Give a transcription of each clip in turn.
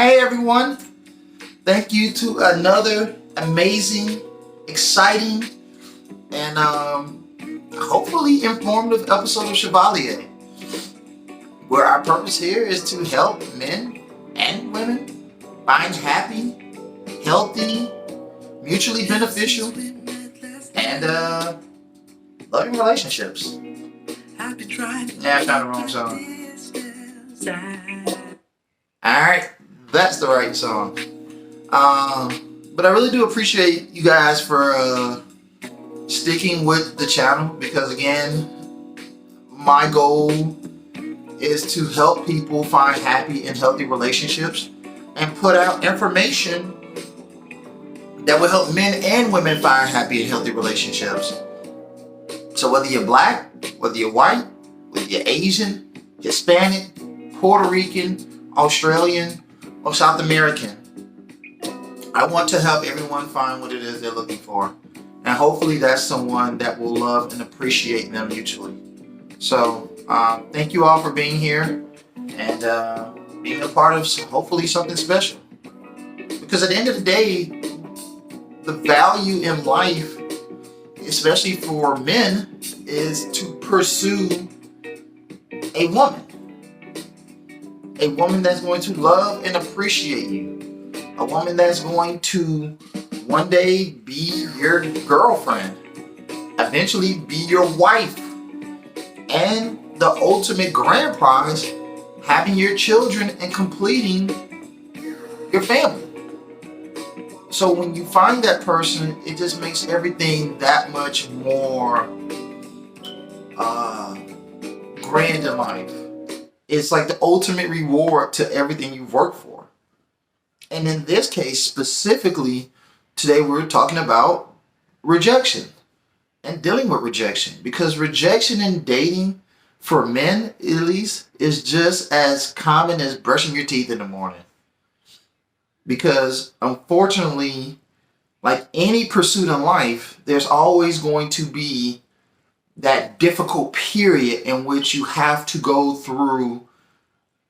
Hey everyone, thank you to another amazing, exciting, and hopefully informative episode of Chevalier, where our purpose here is to help men and women find happy, healthy, mutually beneficial, and loving relationships. Yeah, I found the wrong song. Alright, that's the right song. But I really do appreciate you guys for sticking with the channel, because again, my goal is to help people find happy and healthy relationships and put out information that will help men and women find happy and healthy relationships. So whether you're black, whether you're white, whether you're Asian, Hispanic, Puerto Rican, Australian, or South American, I want to help everyone find what it is they're looking for. And hopefully that's someone that will love and appreciate them mutually. So thank you all for being here and being a part of hopefully something special. Because at the end of the day, the value in life, especially for men, is to pursue a woman. A woman that's going to love and appreciate you. A woman that's going to one day be your girlfriend, eventually be your wife, and the ultimate grand prize, having your children and completing your family. So when you find that person, it just makes everything that much more grand in life. It's like the ultimate reward to everything you've worked for. And in this case, specifically, today we're talking about rejection and dealing with rejection. Because rejection in dating, for men at least, is just as common as brushing your teeth in the morning. Because unfortunately, like any pursuit in life, there's always going to be that difficult period in which you have to go through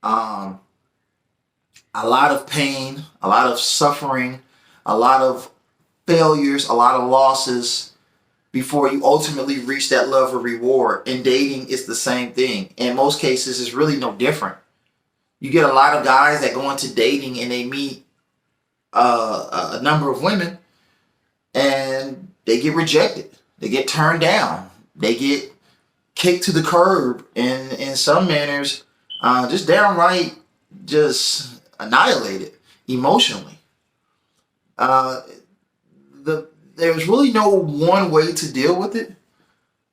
a lot of pain, a lot of suffering, a lot of failures, a lot of losses before you ultimately reach that love or reward. And dating is the same thing. In most cases, it's really no different. You get a lot of guys that go into dating and they meet a number of women and they get rejected. They get turned down. They get kicked to the curb, and in some manners, just downright just annihilated emotionally. There's really no one way to deal with it,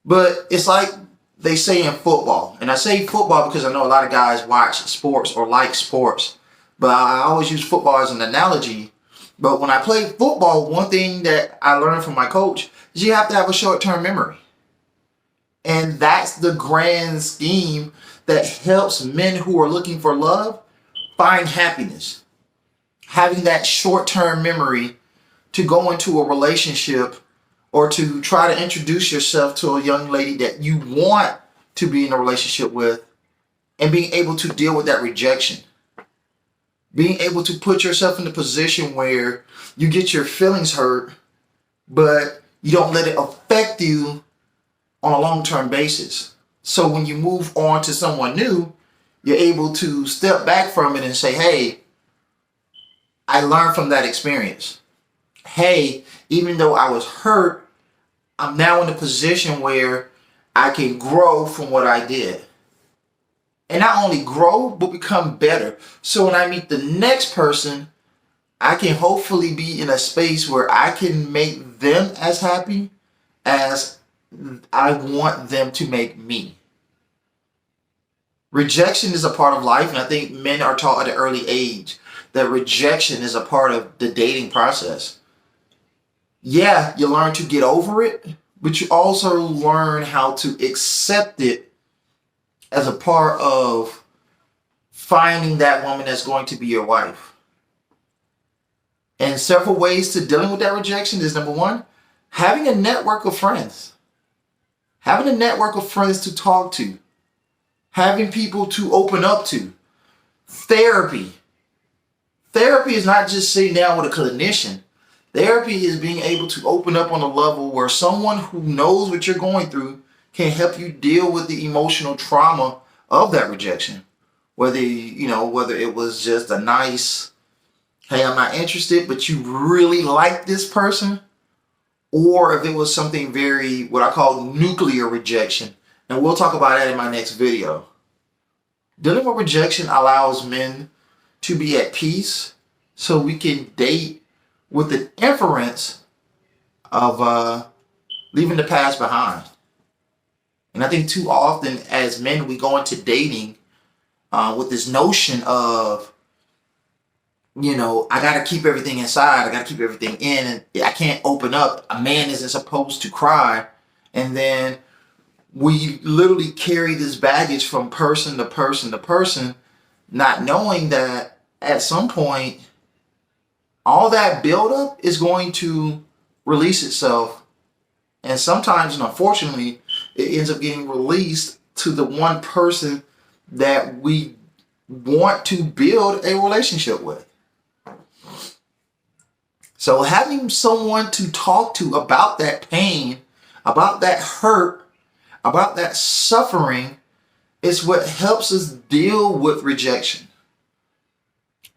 but it's like they say in football, and I say football because I know a lot of guys watch sports or like sports, but I always use football as an analogy. But when I played football, one thing that I learned from my coach is you have to have a short-term memory. And that's the grand scheme that helps men who are looking for love find happiness. Having that short-term memory to go into a relationship or to try to introduce yourself to a young lady that you want to be in a relationship with, and being able to deal with that rejection. Being able to put yourself in a position where you get your feelings hurt, but you don't let it affect you on a long-term basis. So when you move on to someone new, you're able to step back from it and say, hey, I learned from that experience. Hey, even though I was hurt, I'm now in a position where I can grow from what I did. And not only grow, but become better. So when I meet the next person, I can hopefully be in a space where I can make them as happy as I want them to make me. Rejection is a part of life, and I think men are taught at an early age that rejection is a part of the dating process. Yeah, you learn to get over it, but you also learn how to accept it as a part of finding that woman that's going to be your wife. And several ways to dealing with that rejection is, number one, having a network of friends. Having a network of friends to talk to. Having people to open up to. Therapy. therapy is not just sitting down with a clinician. Therapy is being able to open up on a level where someone who knows what you're going through can help you deal with the emotional trauma of that rejection. Whether it was just a nice, hey, I'm not interested, but you really like this person, or if it was something very, what I call nuclear rejection. And we'll talk about that in my next video. Dealing with rejection allows men to be at peace so we can date with the inference of leaving the past behind. And I think too often as men, we go into dating with this notion of, I got to keep everything inside. I got to keep everything in. And I can't open up. A man isn't supposed to cry. And then we literally carry this baggage from person to person to person, not knowing that at some point, all that buildup is going to release itself. And sometimes, and unfortunately, it ends up getting released to the one person that we want to build a relationship with. So having someone to talk to about that pain, about that hurt, about that suffering is what helps us deal with rejection.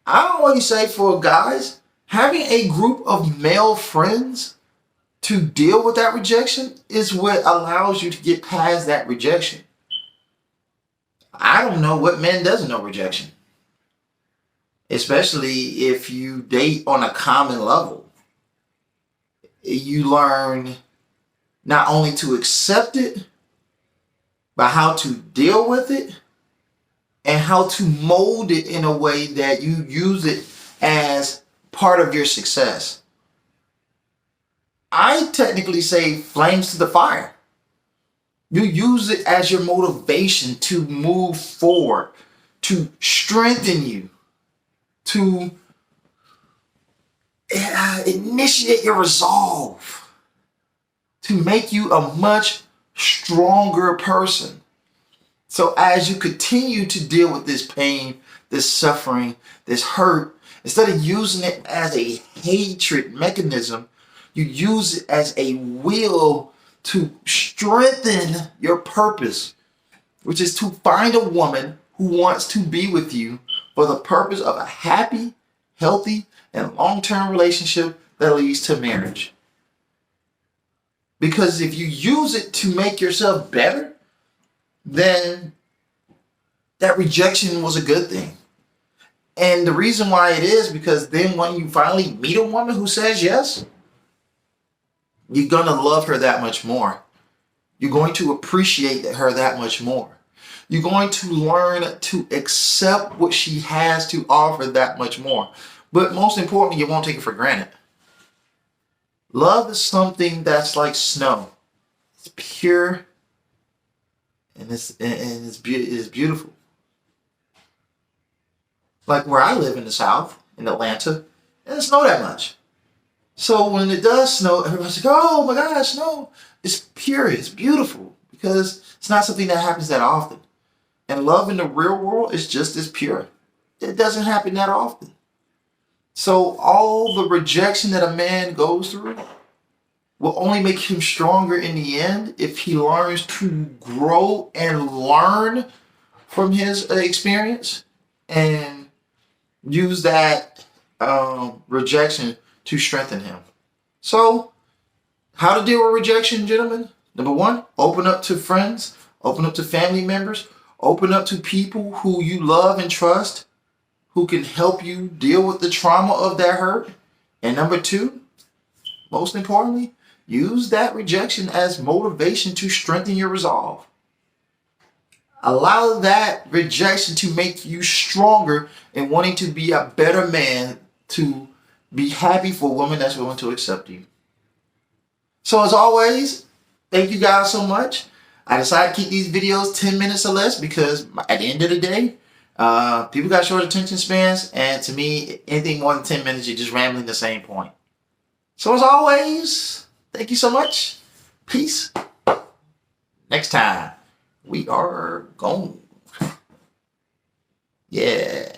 I always say for guys, having a group of male friends to deal with that rejection is what allows you to get past that rejection. I don't know what man doesn't know rejection. Especially if you date on a common level. You learn not only to accept it, but how to deal with it and how to mold it in a way that you use it as part of your success. I technically say flames to the fire. You use it as your motivation to move forward, to strengthen you, to initiate your resolve, to make you a much stronger person. So as you continue to deal with this pain, this suffering, this hurt, instead of using it as a hatred mechanism, you use it as a will to strengthen your purpose, which is to find a woman who wants to be with you for the purpose of a happy, healthy, and long-term relationship that leads to marriage. Because if you use it to make yourself better, then that rejection was a good thing. And the reason why it is because then when you finally meet a woman who says yes, you're going to love her that much more. You're going to appreciate her that much more. You're going to learn to accept what she has to offer that much more. But most importantly, you won't take it for granted. Love is something that's like snow. It's pure and it's beautiful. Like where I live in the South, in Atlanta, it doesn't snow that much. So when it does snow, everyone's like, oh my God, snow. It's pure, it's beautiful, because it's not something that happens that often. And love in the real world is just as pure. It doesn't happen that often. So all the rejection that a man goes through will only make him stronger in the end if he learns to grow and learn from his experience and use that rejection to strengthen him. So, how to deal with rejection, gentlemen? Number one, open up to friends, open up to family members, open up to people who you love and trust, who can help you deal with the trauma of that hurt. And number two, most importantly, use that rejection as motivation to strengthen your resolve. Allow that rejection to make you stronger in wanting to be a better man, to be happy for a woman that's willing to accept you. So as always, thank you guys so much. I decided to keep these videos 10 minutes or less because at the end of the day, people got short attention spans, and to me, anything more than 10 minutes, you're just rambling the same point. So as always, thank you so much. Peace. Next time, we are gone. Yeah.